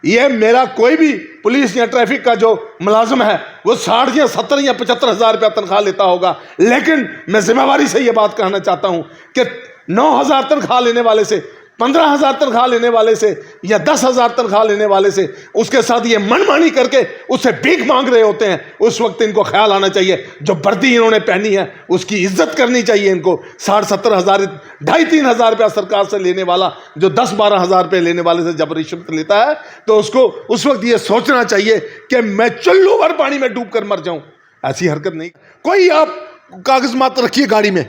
ये मेरा कोई भी पुलिस या ट्रैफिक का जो मुलाजिम है वो 60 या 70 या 75 हज़ार रुपया तनख्वाह लेता होगा, लेकिन मैं जिम्मेवारी से ये बात कहना चाहता हूं कि 9,000 तनख्वाह लेने वाले से, 15,000 तनख्वाह लेने वाले से या 10,000 तनख्वाह लेने वाले से उसके साथ ये मनमानी करके उससे भीख मांग रहे होते हैं, उस वक्त इनको ख्याल आना चाहिए जो वर्दी इन्होंने पहनी है उसकी इज्जत करनी चाहिए इनको। 60-70 हज़ार, 2,500-3 हज़ार रुपया सरकार से लेने वाला जो 10-12 हज़ार रुपये लेने वाले से जब रिश्वत लेता है तो उसको उस वक्त ये सोचना चाहिए कि मैं चुल्लू भर पानी में डूब कर मर जाऊं। ऐसी हरकत नहीं। कोई आप कागज मत रखिए गाड़ी में,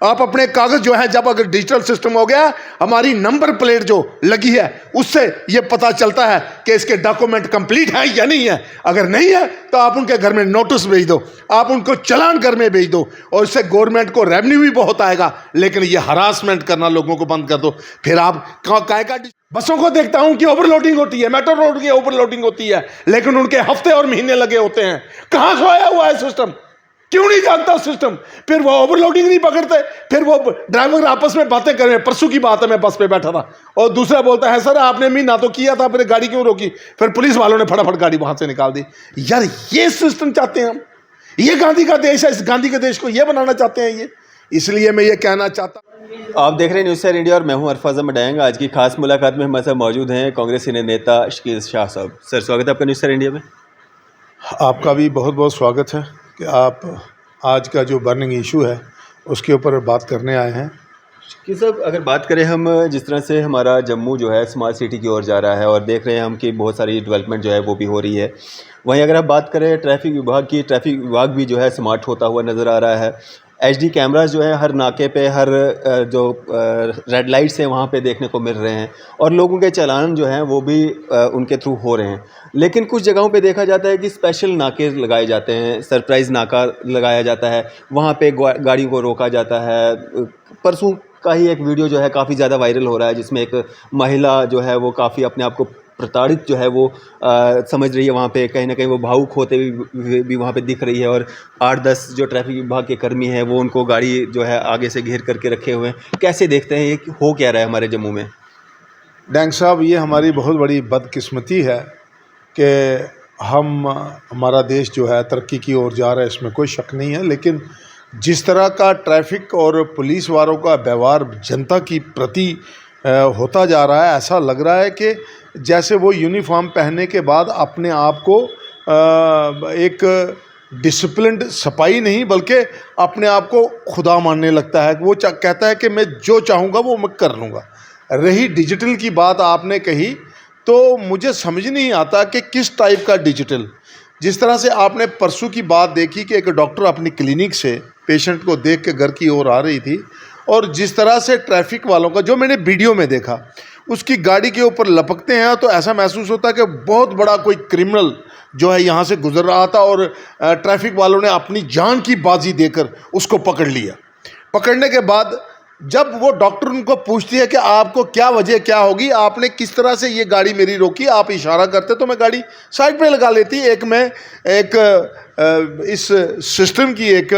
आप अपने कागज जो है, जब अगर डिजिटल सिस्टम हो गया, हमारी नंबर प्लेट जो लगी है उससे ये पता चलता है कि इसके डॉक्यूमेंट कंप्लीट हैं या नहीं है। अगर नहीं है तो आप उनके घर में नोटिस भेज दो, आप उनको चालान घर में भेज दो, और इससे गवर्नमेंट को रेवेन्यू भी बहुत आएगा। लेकिन ये हरासमेंट करना लोगों को बंद कर दो। फिर आप काय का बसों को देखता हूं कि ओवरलोडिंग होती है, मेट्रो रोड की ओवरलोडिंग होती है, लेकिन उनके हफ्ते और महीने लगे होते हैं। कहां सोया हुआ है सिस्टम? क्यों नहीं जानता सिस्टम? फिर वो ओवरलोडिंग नहीं पकड़ते, फिर वो ड्राइवर आपस में बातें कर रहे हैं। परसों की बात है, मैं बस पे बैठा था और दूसरा बोलता है, सर आपने महीना तो किया था, फिर गाड़ी क्यों रोकी? फिर पुलिस वालों ने फटाफट गाड़ी वहां से निकाल दी। यार ये सिस्टम चाहते हैं हम? ये गांधी का देश है, इस गांधी के देश को ये बनाना चाहते हैं ये। इसलिए मैं ये कहना चाहता हूँ। आप देख रहे हैं न्यूज़ 4 इंडिया और मैं हूं अरफाज अहमद डायंग। आज की खास मुलाकात में हमारे साथ मौजूद हैं कांग्रेस सीनियर नेता शकील शाह साहब। सर स्वागत है आपका न्यूज़ 4 इंडिया में। आपका भी बहुत बहुत स्वागत है कि आप आज का जो बर्निंग इशू है उसके ऊपर बात करने आए हैं। कि सब अगर बात करें हम, जिस तरह से हमारा जम्मू जो है स्मार्ट सिटी की ओर जा रहा है और देख रहे हैं हम कि बहुत सारी डेवलपमेंट जो है वो भी हो रही है, वहीं अगर आप बात करें ट्रैफिक विभाग की, ट्रैफिक विभाग भी जो है स्मार्ट होता हुआ नज़र आ रहा है। HD कैमरास जो है हर नाके पे, हर जो रेड लाइट्स हैं वहाँ पे देखने को मिल रहे हैं, और लोगों के चालान जो हैं वो भी उनके थ्रू हो रहे हैं। लेकिन कुछ जगहों पे देखा जाता है कि स्पेशल नाके लगाए जाते हैं, सरप्राइज़ नाका लगाया जाता है, वहाँ पे गाड़ियों को रोका जाता है। परसों का ही एक वीडियो जो है काफ़ी ज़्यादा वायरल हो रहा है, जिसमें एक महिला जो है वो काफ़ी अपने आप को प्रताड़ित जो है वो समझ रही है। वहाँ पे कहीं ना कहीं वो भावुक होते हुए भी वहाँ पे दिख रही है, और 8-10 जो ट्रैफिक विभाग के कर्मी हैं वो उनको गाड़ी जो है आगे से घेर करके रखे हुए हैं। कैसे देखते हैं ये हो क्या रहा है हमारे जम्मू में? डैंग साहब, ये हमारी बहुत बड़ी बदकिस्मती है कि हमारा देश जो है तरक्की की ओर जा रहा है, इसमें कोई शक नहीं है। लेकिन जिस तरह का ट्रैफिक और पुलिस वालों का व्यवहार जनता की प्रति होता जा रहा है, ऐसा लग रहा है कि जैसे वो यूनिफॉर्म पहनने के बाद अपने आप को एक डिसिप्लिन्ड सिपाही नहीं बल्कि अपने आप को खुदा मानने लगता है। वो कहता है कि मैं जो चाहूँगा वो मैं कर लूँगा। रही डिजिटल की बात आपने कही, तो मुझे समझ नहीं आता कि किस टाइप का डिजिटल। जिस तरह से आपने परसों की बात देखी कि एक डॉक्टर अपनी क्लिनिक से पेशेंट को देख के घर की ओर आ रही थी, और जिस तरह से ट्रैफिक वालों का, जो मैंने वीडियो में देखा, उसकी गाड़ी के ऊपर लपकते हैं तो ऐसा महसूस होता है कि बहुत बड़ा कोई क्रिमिनल जो है यहाँ से गुजर रहा था, और ट्रैफिक वालों ने अपनी जान की बाजी देकर उसको पकड़ लिया। पकड़ने के बाद जब वो डॉक्टर उनको पूछती है कि आपको क्या वजह क्या होगी, आपने किस तरह से ये गाड़ी मेरी रोकी, आप इशारा करते तो मैं गाड़ी साइड पे लगा लेती। इस सिस्टम की एक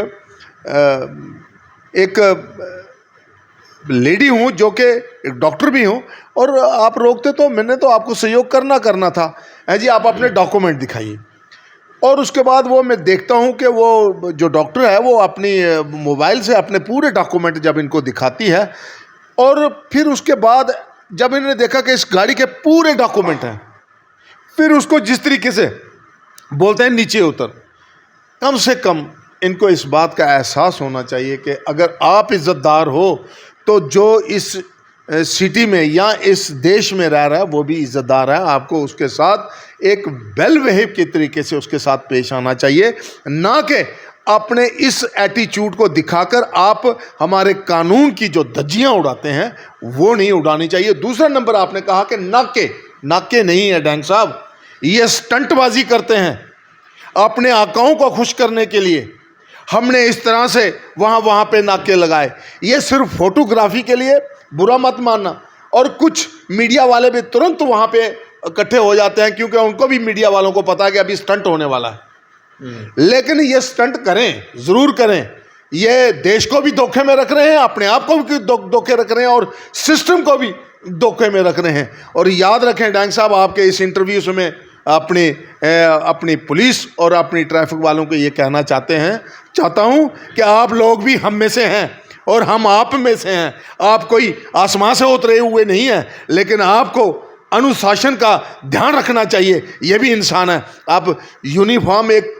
लेडी हूँ जो कि एक डॉक्टर भी हूँ, और आप रोकते तो मैंने तो आपको सहयोग करना था। है जी, आप अपने डॉक्यूमेंट दिखाइए। और उसके बाद वो मैं देखता हूँ कि वो जो डॉक्टर है वो अपनी मोबाइल से अपने पूरे डॉक्यूमेंट जब इनको दिखाती है, और फिर उसके बाद जब इन्होंने देखा कि इस गाड़ी के पूरे डॉक्यूमेंट हैं, फिर उसको जिस तरीके से बोलते हैं नीचे उतर। कम से कम इनको इस बात का एहसास होना चाहिए कि अगर आप इज़्ज़तदार हो तो जो इस सिटी में या इस देश में रह रहा है वो भी इज़्ज़तदार है। आपको उसके साथ एक वेल बिहेव के तरीके से उसके साथ पेश आना चाहिए, ना कि अपने इस एटीट्यूड को दिखाकर आप हमारे कानून की जो धज्जियां उड़ाते हैं वो नहीं उड़ानी चाहिए। दूसरा नंबर आपने कहा कि नाके नहीं है डैंग साहब, ये स्टंटबाजी करते हैं अपने आकाओं को खुश करने के लिए। हमने इस तरह से वहाँ पे नाके लगाए, ये सिर्फ फोटोग्राफी के लिए, बुरा मत मानना। और कुछ मीडिया वाले भी तुरंत वहाँ पे इकट्ठे हो जाते हैं, क्योंकि उनको भी मीडिया वालों को पता है कि अभी स्टंट होने वाला है। लेकिन ये स्टंट करें, ज़रूर करें। ये देश को भी धोखे में रख रहे हैं, अपने आप को भी धोखे रख रहे हैं, और सिस्टम को भी धोखे में रख रहे हैं। और याद रखें डैंग साहब, आपके इस इंटरव्यू में अपनी पुलिस और अपनी ट्रैफिक वालों को ये कहना चाहता हूँ कि आप लोग भी हम में से हैं और हम आप में से हैं। आप कोई आसमान से उतरे हुए नहीं हैं, लेकिन आपको अनुशासन का ध्यान रखना चाहिए। ये भी इंसान है। आप यूनिफॉर्म एक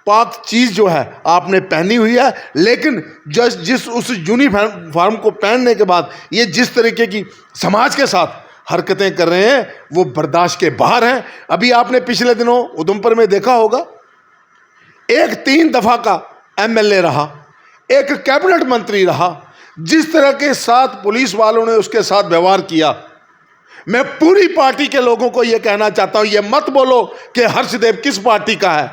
पाक चीज़ जो है आपने पहनी हुई है, लेकिन जिस उस यूनिफॉर्म को पहनने के बाद ये जिस तरीके की समाज के साथ हरकतें कर रहे हैं वो बर्दाश्त के बाहर हैं। अभी आपने पिछले दिनों उधमपुर में देखा होगा, एक 3 दफ़ा का MLA रहा, एक कैबिनेट मंत्री रहा, जिस तरह के साथ पुलिस वालों ने उसके साथ व्यवहार किया। मैं पूरी पार्टी के लोगों को यह कहना चाहता हूं, ये मत बोलो कि हर्षदेव किस पार्टी का है।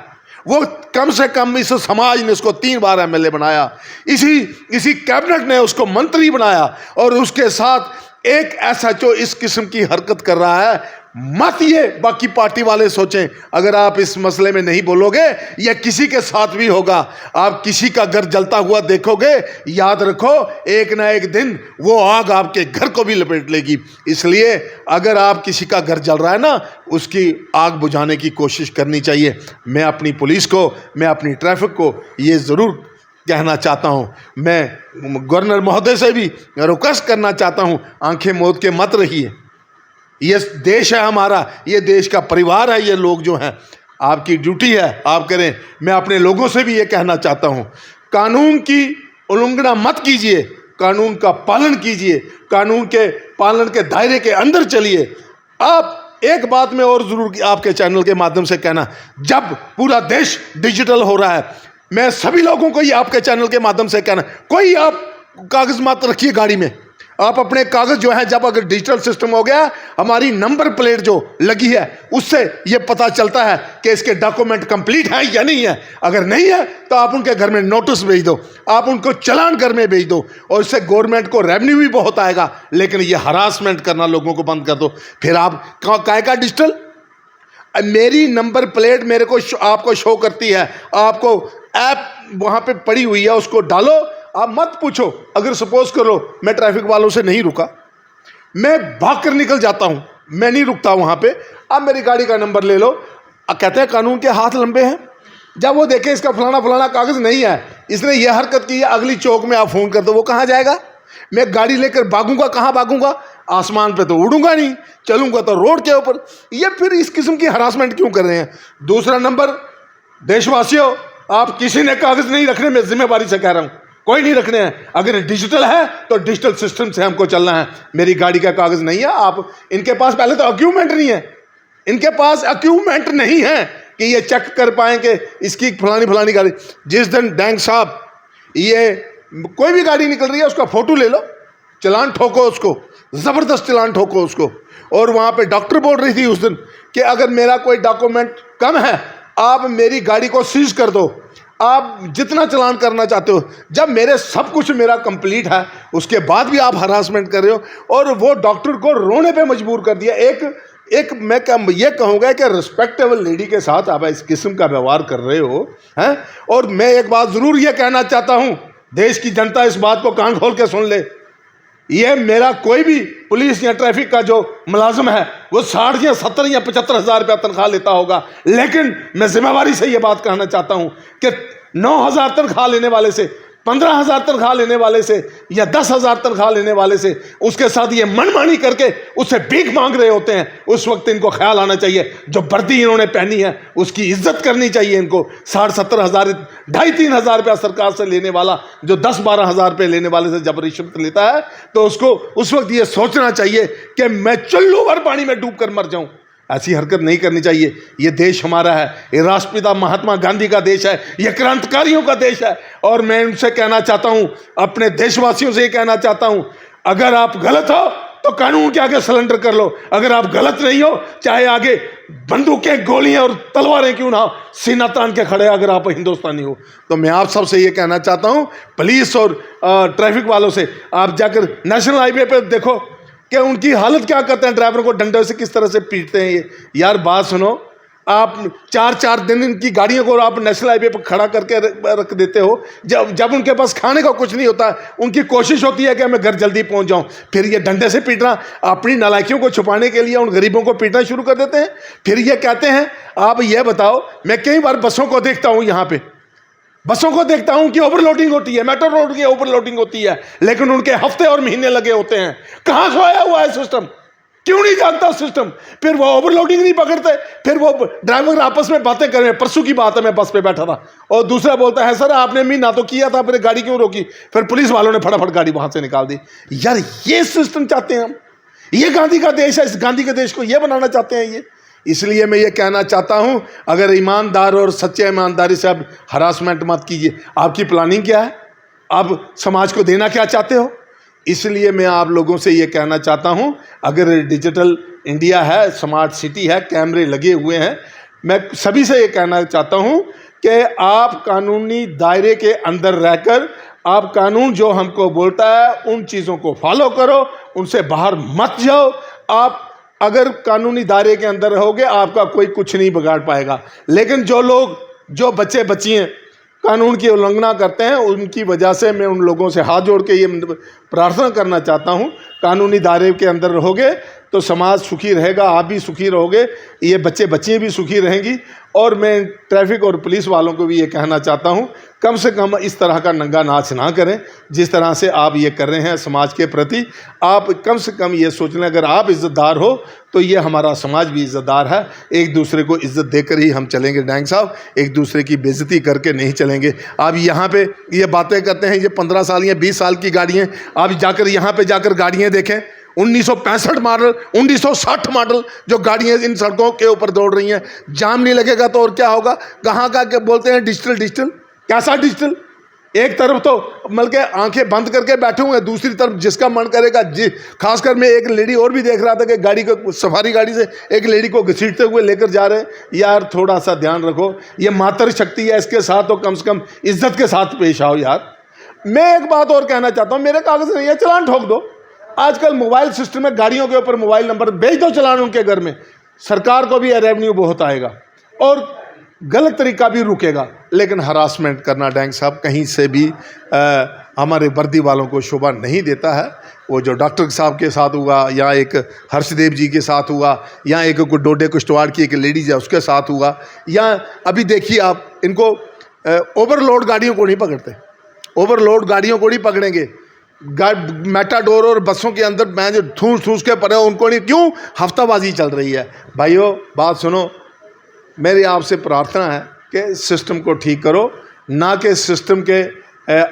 वो कम से कम इस समाज ने उसको 3 बार MLA बनाया, इसी कैबिनेट ने उसको मंत्री बनाया, और उसके साथ एक SHO इस किस्म की हरकत कर रहा है। मत ये बाकी पार्टी वाले सोचें, अगर आप इस मसले में नहीं बोलोगे या किसी के साथ भी होगा, आप किसी का घर जलता हुआ देखोगे, याद रखो एक ना एक दिन वो आग आपके घर को भी लपेट लेगी। इसलिए अगर आप किसी का घर जल रहा है ना, उसकी आग बुझाने की कोशिश करनी चाहिए। मैं अपनी पुलिस को, मैं अपनी ट्रैफिक को ये ज़रूर कहना चाहता हूँ। मैं गवर्नर महोदय से भी रिक्वेस्ट करना चाहता हूँ, आंखें मूंद के मत रहिए। ये देश है हमारा, ये देश का परिवार है। ये लोग जो हैं, आपकी ड्यूटी है आप करें। मैं अपने लोगों से भी ये कहना चाहता हूँ, कानून की उल्लंघना मत कीजिए, कानून का पालन कीजिए, कानून के पालन के दायरे के अंदर चलिए। आप एक बात में और ज़रूर आपके चैनल के माध्यम से कहना, जब पूरा देश डिजिटल हो रहा है, मैं सभी लोगों को ये आपके चैनल के माध्यम से कहना, कोई आप कागज़ मत रखिए गाड़ी में। आप अपने कागज़ जो है, जब अगर डिजिटल सिस्टम हो गया, हमारी नंबर प्लेट जो लगी है उससे ये पता चलता है कि इसके डॉक्यूमेंट कंप्लीट है या नहीं है। अगर नहीं है तो आप उनके घर में नोटिस भेज दो, आप उनको चालान घर में भेज दो, और इससे गवर्नमेंट को रेवेन्यू भी बहुत आएगा। लेकिन ये हरासमेंट करना लोगों को बंद कर दो। फिर आप काय का डिजिटल, मेरी नंबर प्लेट मेरे को आपको शो करती है, आपको ऐप वहाँ पे पड़ी हुई है, उसको डालो। आप मत पूछो, अगर सपोज करो मैं ट्रैफिक वालों से नहीं रुका, मैं भाग कर निकल जाता हूँ, मैं नहीं रुकता वहाँ पे, आप मेरी गाड़ी का नंबर ले लो। कहते हैं कानून के हाथ लंबे हैं। जब वो देखे इसका फलाना कागज़ नहीं है, इसने ये हरकत की है, अगली चौक में आप फ़ोन कर दो, वो कहाँ जाएगा? मैं गाड़ी लेकर भागूंगा, कहाँ भागूंगा? आसमान पे तो उड़ूंगा नहीं, चलूंगा तो रोड के ऊपर। ये फिर इस किस्म की हरासमेंट क्यों कर रहे हैं? दूसरा नंबर, देशवासियों, आप किसी ने कागज़ नहीं रखने, मैं जिम्मेवारी से कह रहा हूँ, कोई नहीं रखने हैं। अगर डिजिटल है तो डिजिटल सिस्टम से हमको चलना है। मेरी गाड़ी का कागज़ नहीं है, आप इनके पास पहले तो अक्यूमेंट नहीं है, इनके पास अक्यूमेंट नहीं है कि ये चेक कर पाएँ कि इसकी फलानी गाड़ी। जिस दिन डैंग साहब, ये कोई भी गाड़ी निकल रही है उसका फ़ोटो ले लो, चलान ठोको उसको, ज़बरदस्त चलान ठोको उसको। और वहाँ पे डॉक्टर बोल रही थी उस दिन कि अगर मेरा कोई डॉक्यूमेंट कम है, आप मेरी गाड़ी को सीज कर दो, आप जितना चलान करना चाहते हो। जब मेरे सब कुछ मेरा कंप्लीट है, उसके बाद भी आप हरासमेंट कर रहे हो, और वो डॉक्टर को रोने पे मजबूर कर दिया। एक मैं ये कहूँगा कि रिस्पेक्टेबल लेडी के साथ आप इस किस्म का व्यवहार कर रहे हो हैं। और मैं एक बात ज़रूर ये कहना चाहता हूँ, देश की जनता इस बात को कान खोल के सुन ले, ये मेरा कोई भी पुलिस या ट्रैफिक का जो मुलाजिम है वो 60 या 70 या 75 हज़ार रुपया तनख्वाह लेता होगा, लेकिन मैं जिम्मेवारी से ये बात कहना चाहता हूँ कि 9,000 तनख्वाह लेने वाले से, 15,000 तनख्वाह लेने वाले से या 10,000 तनख्वाह लेने वाले से उसके साथ ये मनमानी करके उससे भीख मांग रहे होते हैं, उस वक्त इनको ख्याल आना चाहिए, जो वर्दी इन्होंने पहनी है उसकी इज्जत करनी चाहिए इनको। 60-70 हज़ार, 2,500-3 हज़ार रुपया सरकार से लेने वाला जो 10-12 हज़ार रुपये लेने वाले से जब रिश्वत लेता है, तो उसको उस वक्त ये सोचना चाहिए कि मैं चुल्लू भर पानी में डूब कर मर जाऊँ। ऐसी हरकत नहीं करनी चाहिए। ये देश हमारा है, ये राष्ट्रपिता महात्मा गांधी का देश है, ये क्रांतिकारियों का देश है। और मैं उनसे कहना चाहता हूँ, अपने देशवासियों से ये कहना चाहता हूँ, अगर आप गलत हो तो कानून के आगे सरेंडर कर लो, अगर आप गलत नहीं हो, चाहे आगे बंदूकें, गोलियां और तलवारें क्यों ना हो, सीना तान के खड़े अगर आप हिंदुस्तानी हो। तो मैं आप सबसे ये कहना चाहता हूँ, पुलिस और ट्रैफिक वालों से, आप जाकर नेशनल हाईवे पर देखो कि उनकी हालत क्या करते हैं, ड्राइवर को डंडे से किस तरह से पीटते हैं ये। यार बात सुनो, आप 4-4 दिन इनकी गाड़ियों को आप नेशनल हाईवे पर खड़ा करके रख देते हो। जब उनके पास खाने का कुछ नहीं होता, उनकी कोशिश होती है कि मैं घर जल्दी पहुंच जाऊं, फिर ये डंडे से पीटना, अपनी नालायकियों को छुपाने के लिए उन गरीबों को पीटना शुरू कर देते हैं। फिर ये कहते हैं, आप ये बताओ, मैं कई बार बसों को देखता हूं, यहाँ पे बसों को देखता हूं कि ओवरलोडिंग होती है, मेट्रो रोड की ओवरलोडिंग होती है, लेकिन उनके हफ्ते और महीने लगे होते हैं। कहां सोया हुआ है सिस्टम? क्यों नहीं जानता सिस्टम? फिर वो ओवरलोडिंग नहीं पकड़ते, फिर वो ड्राइवर आपस में बातें कर रहे हैं। परसों की बात है, मैं बस पे बैठा था और दूसरा बोलता है, सर आपने महीना तो किया था, फिर गाड़ी क्यों रोकी? फिर पुलिस वालों ने फटाफट गाड़ी वहां से निकाल दी। यार ये सिस्टम चाहते हैं हम? ये गांधी का देश है, इस गांधी के देश को ये बनाना चाहते हैं ये। इसलिए मैं ये कहना चाहता हूं, अगर ईमानदार और सच्चे ईमानदारी से आप हरासमेंट मत कीजिए। आपकी प्लानिंग क्या है? आप समाज को देना क्या चाहते हो? इसलिए मैं आप लोगों से ये कहना चाहता हूं, अगर डिजिटल इंडिया है, स्मार्ट सिटी है, कैमरे लगे हुए हैं, मैं सभी से ये कहना चाहता हूं कि आप कानूनी दायरे के अंदर रहकर आप कानून जो हमको बोलता है उन चीज़ों को फॉलो करो, उनसे बाहर मत जाओ। आप अगर कानूनी दायरे के अंदर रहोगे, आपका कोई कुछ नहीं बिगाड़ पाएगा। लेकिन जो बच्चे बच्चियाँ कानून की उल्लंघना करते हैं, उनकी वजह से मैं उन लोगों से हाथ जोड़ के ये प्रार्थना करना चाहता हूं, कानूनी दायरे के अंदर रहोगे तो समाज सुखी रहेगा, आप भी सुखी रहोगे, ये बच्चे बच्चियाँ भी सुखी रहेंगी। और मैं ट्रैफिक और पुलिस वालों को भी ये कहना चाहता हूं, कम से कम इस तरह का नंगा नाच ना करें जिस तरह से आप ये कर रहे हैं समाज के प्रति। आप कम से कम ये सोच लें, अगर आप इज़्ज़तदार हो तो ये हमारा समाज भी इज़्ज़तदार है। एक दूसरे को इज़्ज़त देकर ही हम चलेंगे डैंग साहब, एक दूसरे की बेइज्जती करके नहीं चलेंगे। आप यहाँ पे ये बातें करते हैं, ये 15 साल या 20 साल की गाड़ियाँ, आप जाकर यहाँ पे जाकर गाड़ियाँ देखें, 1965 मॉडल, 1960 मॉडल जो गाड़ियाँ इन सड़कों के ऊपर दौड़ रही हैं। जाम नहीं लगेगा तो और क्या होगा? कहाँ का क्या बोलते हैं डिजिटल, कैसा डिजिटल? एक तरफ तो मतलब के आंखें बंद करके बैठे हुए हैं, दूसरी तरफ जिसका मन करेगा जी। खासकर मैं एक लेडी और भी देख रहा था कि गाड़ी को, सफारी गाड़ी से एक लेडी को घसीटते हुए लेकर जा रहे हैं। यार थोड़ा सा ध्यान रखो, ये मातृ शक्ति है, इसके साथ तो कम से कम इज्जत के साथ पेश आओ यार। मैं एक बात और कहना चाहता हूँ, मेरे कागज नहीं है, चलान ठोक दो। आजकल मोबाइल सिस्टम में गाड़ियों के ऊपर मोबाइल नंबर भेज दो, चलान उनके घर में, सरकार को भी रेवेन्यू बहुत आएगा और गलत तरीका भी रुकेगा। लेकिन हरासमेंट करना डैंग साहब कहीं से भी हमारे वर्दी वालों को शोभा नहीं देता है। वो जो डॉक्टर साहब के साथ हुआ, या एक हर्षदेव जी के साथ हुआ, या एक डोडे कुश्तवाड़ की एक लेडीज है उसके साथ हुआ, या अभी देखिए आप इनको ओवरलोड गाड़ियों को नहीं पकड़ते, ओवरलोड गाड़ियों को नहीं पकड़ेंगे। मेटाडोर और बसों के अंदर मैं जो ठूस के पड़े उनको नहीं, क्यों? हफ्ताबाजी चल रही है। भाइयों बात सुनो, मेरी आपसे प्रार्थना है कि सिस्टम को ठीक करो, ना कि सिस्टम के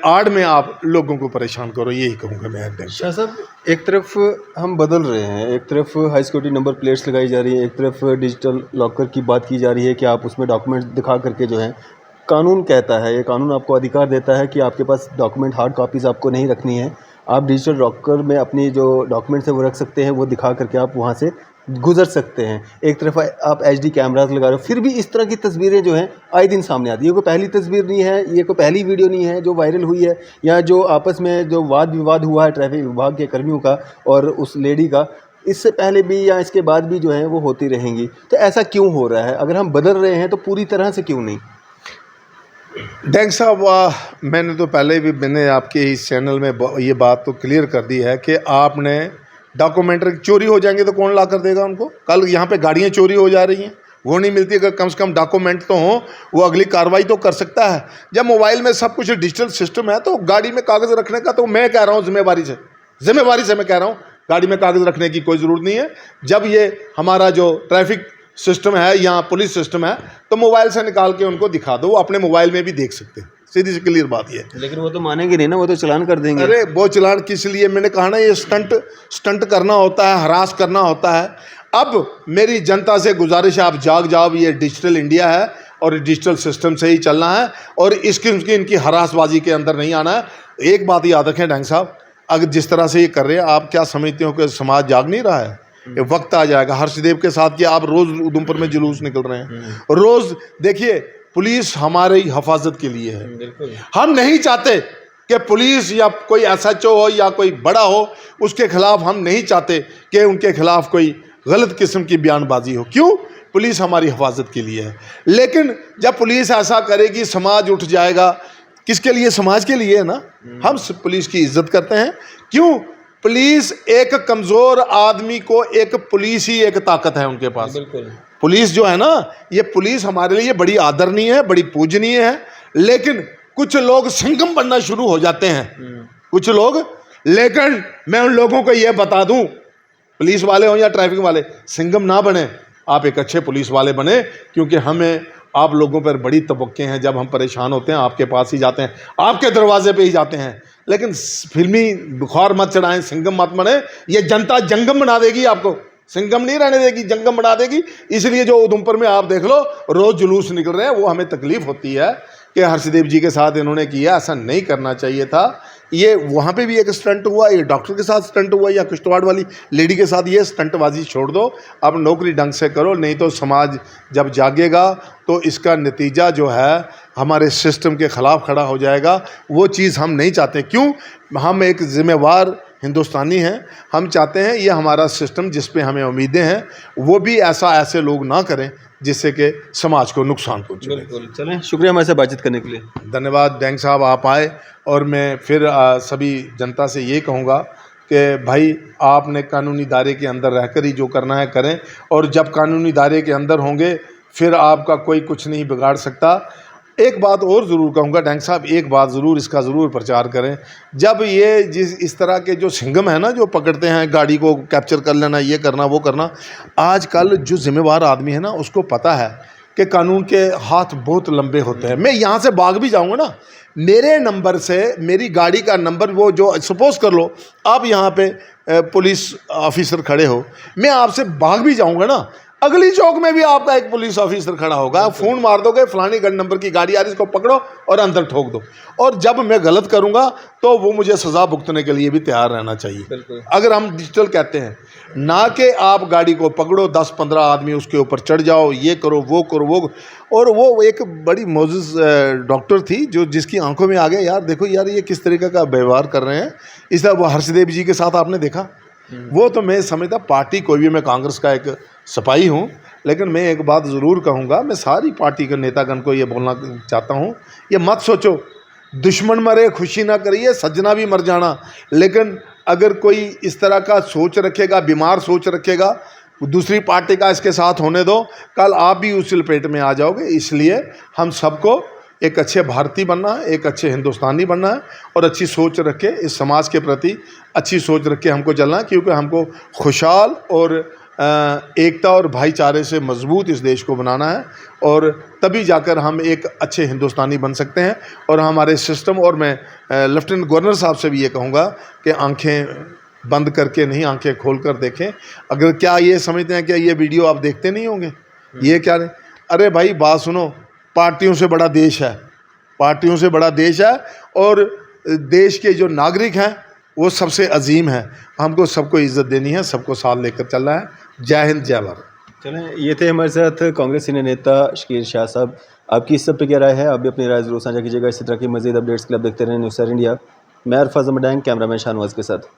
आड़ में आप लोगों को परेशान करो। यही कहूँगा मैं। शाह साहब, एक तरफ हम बदल रहे हैं, एक तरफ हाई सिक्योरिटी नंबर प्लेट्स लगाई जा रही है, एक तरफ डिजिटल लॉकर की बात की जा रही है कि आप उसमें डॉक्यूमेंट दिखा करके जो है, कानून कहता है, ये कानून आपको अधिकार देता है कि आपके पास डॉक्यूमेंट हार्ड कॉपीज़ आपको नहीं रखनी है, आप डिजिटल लॉकर में अपनी जो डॉक्यूमेंट्स है वो रख सकते हैं, वो दिखा करके आप वहाँ से गुजर सकते हैं। एक तरफ आप HD कैमरास लगा रहे हो, फिर भी इस तरह की तस्वीरें जो हैं आए दिन सामने आती है। ये कोई पहली तस्वीर नहीं है, ये कोई पहली वीडियो नहीं है जो वायरल हुई है, या जो आपस में जो वाद विवाद हुआ है ट्रैफिक विभाग के कर्मियों का और उस लेडी का, इससे पहले भी या इसके बाद भी जो है वो होती रहेंगी। तो ऐसा क्यों हो रहा है? अगर हम बदल रहे हैं तो पूरी तरह से क्यों नहीं? डैंग साहब, मैंने तो पहले भी मैंने आपके इस चैनल में ये बात तो क्लियर कर दी है कि आपने डॉक्यूमेंट्री चोरी हो जाएंगे तो कौन ला कर देगा उनको? कल यहाँ पे गाड़ियाँ चोरी हो जा रही हैं, वो नहीं मिलती। अगर कम से कम डॉक्यूमेंट तो हो, वो अगली कार्रवाई तो कर सकता है। जब मोबाइल में सब कुछ डिजिटल सिस्टम है तो गाड़ी में कागज़ रखने का, तो मैं कह रहा हूँ जिम्मेवारी से मैं कह रहा हूँ, गाड़ी में कागज़ रखने की कोई ज़रूरत नहीं है। जब ये हमारा जो ट्रैफिक सिस्टम है या पुलिस सिस्टम है तो मोबाइल से निकाल के उनको दिखा दो, वो अपने मोबाइल में भी देख सकते हैं। सीधी सी क्लियर बात ये है। लेकिन वो तो मानेंगे नहीं ना, वो तो चलान कर देंगे। अरे वो चलान किस लिए? मैंने कहा ना, ये स्टंट करना होता है, हरास करना होता है। अब मेरी जनता से गुजारिश है, आप जाग जाओ, ये डिजिटल इंडिया है और डिजिटल सिस्टम से ही चलना है और इनकी हरासबाजी के अंदर नहीं आना है। एक बात याद रखें डैंग साहब, अगर जिस तरह से ये कर रहे हैं, आप क्या समझते हो कि समाज जाग नहीं रहा है? ये वक्त आ जाएगा। हर्षदेव के साथ कि आप रोज़ उधमपुर में जुलूस निकल रहे हैं, रोज़ देखिए, पुलिस हमारी हिफाजत के लिए है। हम नहीं चाहते कि पुलिस या कोई SHO हो या कोई बड़ा हो, उसके खिलाफ हम नहीं चाहते कि उनके खिलाफ कोई गलत किस्म की बयानबाजी हो। क्यों? पुलिस हमारी हिफाजत के लिए है। लेकिन जब पुलिस ऐसा करेगी समाज उठ जाएगा। किसके लिए? समाज के लिए है ना। हम पुलिस की इज्जत करते हैं। क्यों? पुलिस एक कमज़ोर आदमी को, एक पुलिस ही एक ताकत है उनके पास। बिल्कुल। पुलिस जो है ना, ये पुलिस हमारे लिए बड़ी आदरणीय है, बड़ी पूजनीय है। लेकिन कुछ लोग संगम बनना शुरू हो जाते हैं, कुछ लोग। लेकिन मैं उन लोगों को ये बता दूं, पुलिस वाले हो या ट्रैफिक वाले, सिंघम ना बने, आप एक अच्छे पुलिस वाले बने। क्योंकि हमें आप लोगों पर बड़ी तवक्के हैं। जब हम परेशान होते हैं आपके पास ही जाते हैं, आपके दरवाजे पे ही जाते हैं। लेकिन फिल्मी बुखार मत चढ़ाएं, सिंघम मत बने। ये जनता जंगम बना देगी आपको, सिंघम नहीं रहने देगी, जंगम बना देगी। इसलिए जो उधमपुर में आप देख लो रोज़ जुलूस निकल रहे हैं, वो हमें तकलीफ़ होती है कि हर्षदेव जी के साथ इन्होंने किया, ऐसा नहीं करना चाहिए था। ये वहाँ पे भी एक स्टंट हुआ, ये डॉक्टर के साथ स्टंट हुआ, या किश्तवाड़ वाली लेडी के साथ। ये स्टंटबाजी छोड़ दो, अब नौकरी ढंग से करो, नहीं तो समाज जब जागेगा तो इसका नतीजा जो है हमारे सिस्टम के ख़िलाफ़ खड़ा हो जाएगा। वो चीज़ हम नहीं चाहते। क्यों? हम एक ज़िम्मेवार हिंदुस्तानी हैं। हम चाहते हैं ये हमारा सिस्टम जिस पे हमें उम्मीदें हैं वो भी ऐसे लोग ना करें जिससे कि समाज को नुकसान पहुँचे। बिल्कुल। चलें, शुक्रिया हमारे साथ बातचीत करने के लिए। धन्यवाद बैंक साहब, आप आए। और मैं फिर सभी जनता से ये कहूँगा कि भाई आपने कानूनी दायरे के अंदर रहकर ही जो करना है करें। और जब कानूनी दायरे के अंदर होंगे फिर आपका कोई कुछ नहीं बिगाड़ सकता। एक बात और ज़रूर कहूँगा डैंग साहब, एक बात ज़रूर इसका ज़रूर प्रचार करें। जब ये इस तरह के जो सिंघम है ना, जो पकड़ते हैं गाड़ी को कैप्चर कर लेना, ये करना वो करना, आजकल जो ज़िम्मेवार आदमी है ना उसको पता है कि कानून के हाथ बहुत लंबे होते हैं। मैं यहाँ से भाग भी जाऊँगा ना, मेरे नंबर से, मेरी गाड़ी का नंबर, वो जो सपोज़ कर लो आप यहाँ पे पुलिस ऑफिसर खड़े हो, मैं आपसे भाग भी जाऊँगा ना, अगली चौक में भी आपका एक पुलिस ऑफिसर खड़ा होगा, फ़ोन मार दोगे फलानी गन नंबर की गाड़ी आ रही, इसको पकड़ो और अंदर ठोक दो। और जब मैं गलत करूँगा तो वो मुझे सज़ा भुगतने के लिए भी तैयार रहना चाहिए। अगर हम डिजिटल कहते हैं, ना कि आप गाड़ी को पकड़ो 10-15 आदमी उसके ऊपर चढ़ जाओ, ये करो वो करो वो। और वो एक बड़ी मोजिज़ डॉक्टर थी जो जिसकी आंखों में आ गया, यार देखो यार ये किस तरीके का व्यवहार कर रहे हैं। इस तरह वो हर्षदेव जी के साथ आपने देखा, वो तो मैं समझता पार्टी कोई भी, मैं कांग्रेस का एक सिपाही हूँ, लेकिन मैं एक बात ज़रूर कहूँगा, मैं सारी पार्टी के नेतागण को ये बोलना चाहता हूँ, ये मत सोचो दुश्मन मरे खुशी ना करिए, सजना भी मर जाना। लेकिन अगर कोई इस तरह का सोच रखेगा, बीमार सोच रखेगा, दूसरी पार्टी का इसके साथ होने दो, कल आप भी उस लपेट में आ जाओगे। इसलिए हम सबको एक अच्छे भारतीय बनना है, एक अच्छे हिंदुस्तानी बनना है और अच्छी सोच रख के इस समाज के प्रति अच्छी सोच रख के हमको चलना है। क्योंकि हमको खुशहाल और एकता और भाईचारे से मजबूत इस देश को बनाना है, और तभी जाकर हम एक अच्छे हिंदुस्तानी बन सकते हैं। और हमारे सिस्टम, और मैं लेफ्टिनेंट गवर्नर साहब से भी ये कहूँगा कि आंखें बंद करके नहीं, आंखें खोल कर देखें। अगर क्या ये समझते हैं कि ये वीडियो आप देखते नहीं होंगे, ये क्या नहीं, अरे भाई बात सुनो, पार्टियों से बड़ा देश है, पार्टियों से बड़ा देश है, और देश के जो नागरिक हैं वो सबसे अजीम है। हमको सबको इज़्ज़त देनी है, सबको साथ लेकर चलना है। जय हिंद, जय भारत। चलें, ये थे हमारे साथ कांग्रेस सीनियर नेता शकील शाह साहब। आपकी इस सब पे क्या राय है? आप भी अपनी राय ज़रूर साझा कीजिएगा। इसी तरह की मज़ीद अपडेट्स के लिए आप देखते रहें न्यूज़ सर इंडिया। मैं अरफाज अमडैंग, कैमरामैन शाहनवाज के साथ।